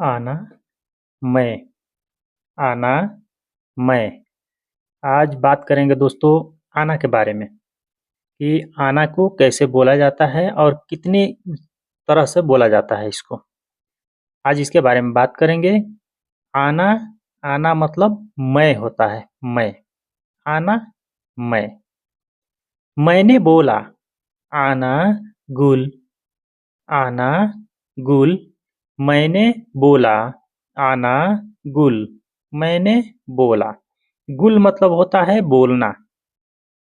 आना, मैं, आना, मैं। आज बात करेंगे दोस्तों आना के बारे में कि आना को कैसे बोला जाता है और कितनी तरह से बोला जाता है इसको। आज इसके बारे में बात करेंगे। आना, आना मतलब मैं होता है, मैं। आना, मैं। मैंने बोला, आना गुल, आना गुल। मैंने बोला, आना गुल। मैंने बोला। गुल मतलब होता है बोलना।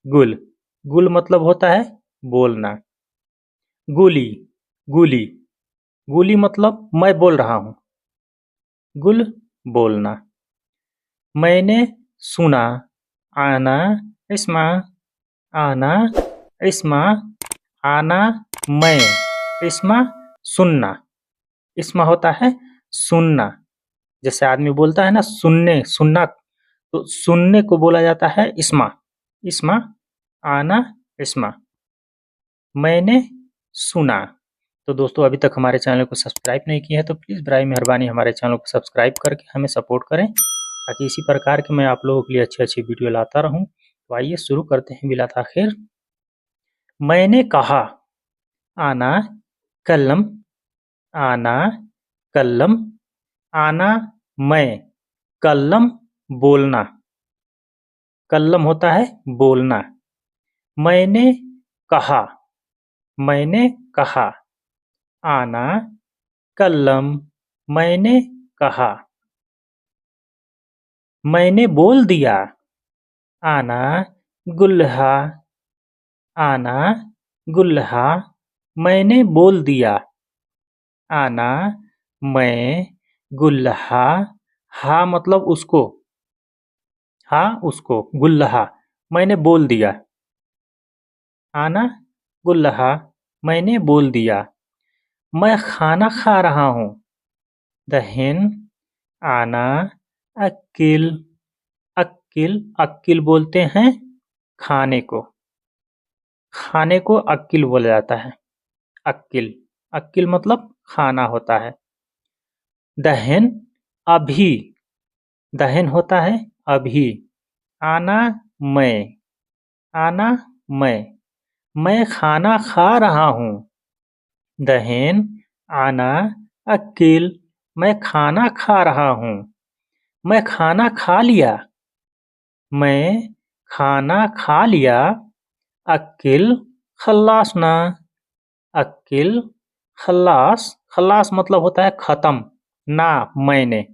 गुल, गुल मतलब होता है बोलना। गुली, गुली, गुली मतलब मैं बोल रहा हूँ। गुल, बोलना। मैंने सुना, आना इस्मा, आना इस्मा। आना मैं, इस्मा सुनना। इस्मा होता है सुनना। जैसे आदमी बोलता है ना सुनने, सुनना, तो सुनने को बोला जाता है इस्मा। इस्मा, आना इस्मा। मैंने सुना। तो दोस्तों अभी तक हमारे चैनल को सब्सक्राइब नहीं किया है तो प्लीज़ बराए मेहरबानी हमारे चैनल को सब्सक्राइब करके हमें सपोर्ट करें ताकि इसी प्रकार के मैं आप लोगों के लिए अच्छी-अच्छी वीडियो लाता रहूं। तो आइए शुरू करते हैं बिला ताख़िर। मैंने कहा, आना कलम, आना कलम। आना मैं, कलम बोलना। कलम होता है बोलना। मैंने कहा, मैंने कहा। आना कलम, मैंने कहा। मैंने बोल दिया, आना गुल्हा, आना गुल्हा। मैंने बोल दिया, आना मैं गुल्हा। हा मतलब उसको, हा उसको, गुल्हा मैंने बोल दिया। आना गुल्हा, मैंने बोल दिया। मैं खाना खा रहा हूँ। दहिन, आना अक्किल, अक्किल, अक्किल बोलते हैं खाने को। खाने को अक्किल बोला जाता है। अक्किल, अक्किल मतलब खाना होता है। दहन, अभी, दहन होता है अभी। आना मैं, आना मैं। मैं खाना खा रहा हूँ। दहन, आना अक्किल, मैं खाना खा रहा हूँ। मैं खाना खा लिया। मैं खाना खा लिया। अक्किल, खल्लास ना। अक्किल, खल्लास, खल्लास मतलब होता है खत्म। ना मैंने,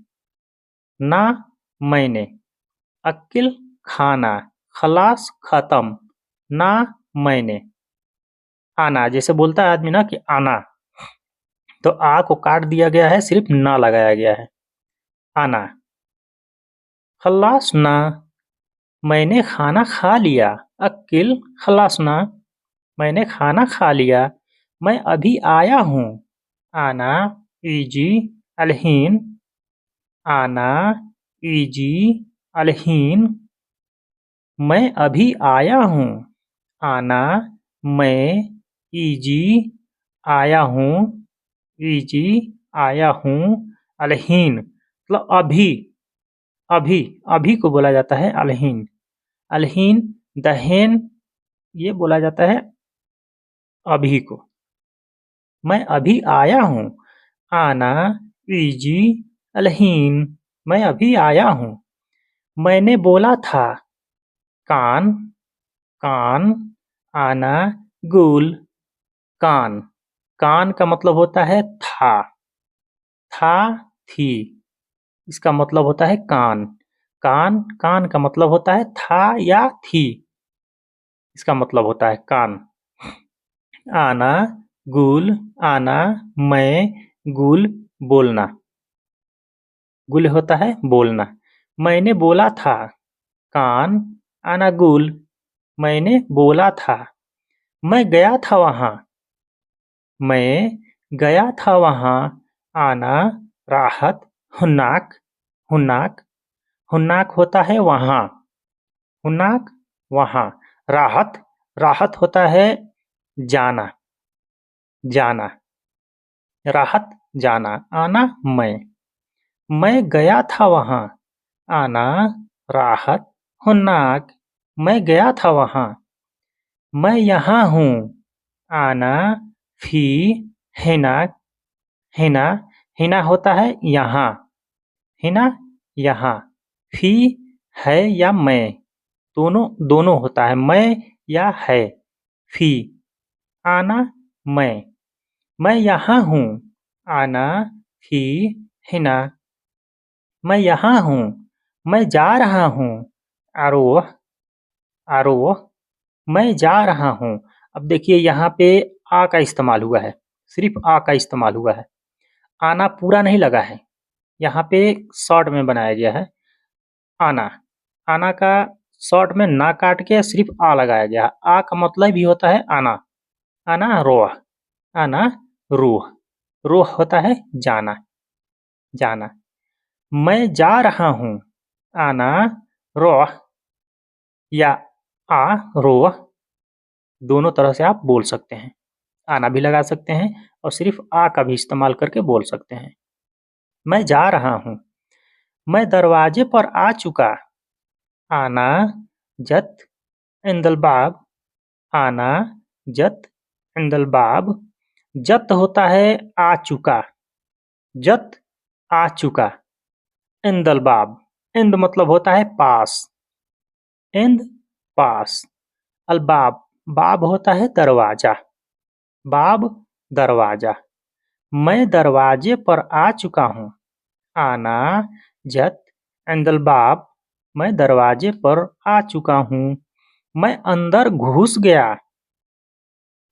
ना मैंने। अक्किल खाना, खलास खत्म, ना मैंने। आना, जैसे बोलता है आदमी ना कि आना, तो आ को काट दिया गया है, सिर्फ ना लगाया गया है। आना। खल्लास ना, मैंने खाना खा लिया। अक्किल खल्लास ना, मैंने खाना खा लिया। मैं अभी आया हूँ। आना इजी अलहीन, आना इजी अलहीन। मैं अभी आया हूँ। आना मैं इजी आया हूँ, इजी आया हूँ। अलहीन मतलब अभी, अभी, अभी को बोला जाता है अलहीन। अलहीन, दहेन, ये बोला जाता है अभी को। मैं अभी आया हूँ। आना इजी अलहीन, मैं अभी आया हूँ। मैंने बोला था, कान, कान। आना गुल, कान। कान का मतलब होता है था, थी। इसका मतलब होता है कान। कान, कान का मतलब होता है था या थी। इसका मतलब होता है कान। आना गुल, आना मैं गुल, बोलना। गुल होता है बोलना। मैंने बोला था, कान। आना गुल, मैंने बोला था। मैं गया था वहाँ। मैं गया था वहाँ। आना राहत, हुन्नाक, हुन्नाक। हुन्नाक होता है वहाँ। हुन्नाक वहाँ। राहत, राहत होता है जाना, जाना। राहत जाना। आना मैं। मैं गया था वहाँ। आना राहत हुन्नाक। मैं गया था वहाँ। मैं यहाँ हूँ। आना फी हिना। हिना हिना होता है यहाँ। हिना यहाँ। फी है या मैं, दोनों दोनों होता है, मैं या है। फी आना मैं यहाँ हूँ। आना फी हिना। मैं यहाँ हूँ। मैं जा रहा हूँ। आरोह आरोह। मैं जा रहा हूँ। अब देखिए यहाँ पे आ का इस्तेमाल हुआ है, सिर्फ आ का इस्तेमाल हुआ है, आना पूरा नहीं लगा है। यहाँ पे शॉर्ट में बनाया गया है आना। आना का शॉर्ट में ना काट के सिर्फ आ लगाया गया है। आ का मतलब भी होता है आना। आना रोह। आना रूह। रूह होता है जाना। जाना। मैं जा रहा हूँ। आना रोह या आ रोह, दोनों तरह से आप बोल सकते हैं। आना भी लगा सकते हैं और सिर्फ आ का भी इस्तेमाल करके बोल सकते हैं। मैं जा रहा हूँ। मैं दरवाजे पर आ चुका। आना जत इंदल बाब। आना जत इंदल बाब। जत होता है आ चुका। जत आ चुका। इंदल बाब। इंद मतलब होता है पास। इंद पास। अलबाब। बाब होता है दरवाजा। बाब दरवाजा। मैं दरवाजे पर आ चुका हूँ। आना जत इंदल बाब। मैं दरवाजे पर आ चुका हूँ। मैं अंदर घुस गया।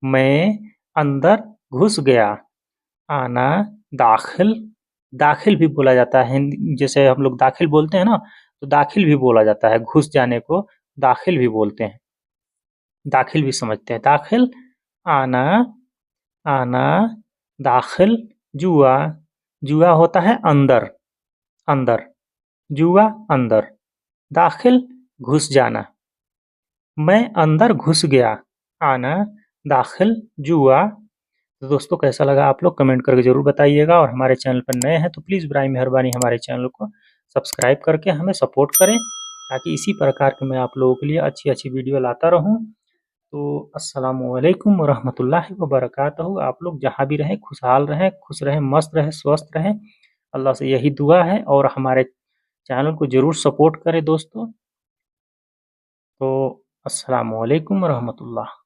मैं अंदर घुस गया। आना दाखिल। दाखिल भी बोला जाता है, हिंदी जैसे हम लोग दाखिल बोलते हैं ना, तो दाखिल भी बोला जाता है, घुस जाने को दाखिल भी बोलते हैं, दाखिल भी समझते हैं। दाखिल आना। आना दाखिल। जुआ। जुआ होता है अंदर। अंदर। जुआ अंदर। दाखिल घुस जाना। मैं अंदर घुस गया। आना दाखिल जुआ। तो दोस्तों कैसा लगा आप लोग कमेंट करके ज़रूर बताइएगा, और हमारे चैनल पर नए हैं तो प्लीज़ बराए मेहरबानी हमारे चैनल को सब्सक्राइब करके हमें सपोर्ट करें, ताकि इसी प्रकार के मैं आप लोगों के लिए अच्छी-अच्छी वीडियो लाता रहूं। तो अस्सलामु अलैकुम वरहमतुल्लाहि वबरकातुहू। आप लोग जहाँ भी रहें खुशहाल रहें, खुश रहें, मस्त रहें, स्वस्थ रहें। अल्लाह से यही दुआ है, और हमारे चैनल को ज़रूर सपोर्ट करें दोस्तों। तो अस्सलामु अलैकुम वरहमतुल्लाह।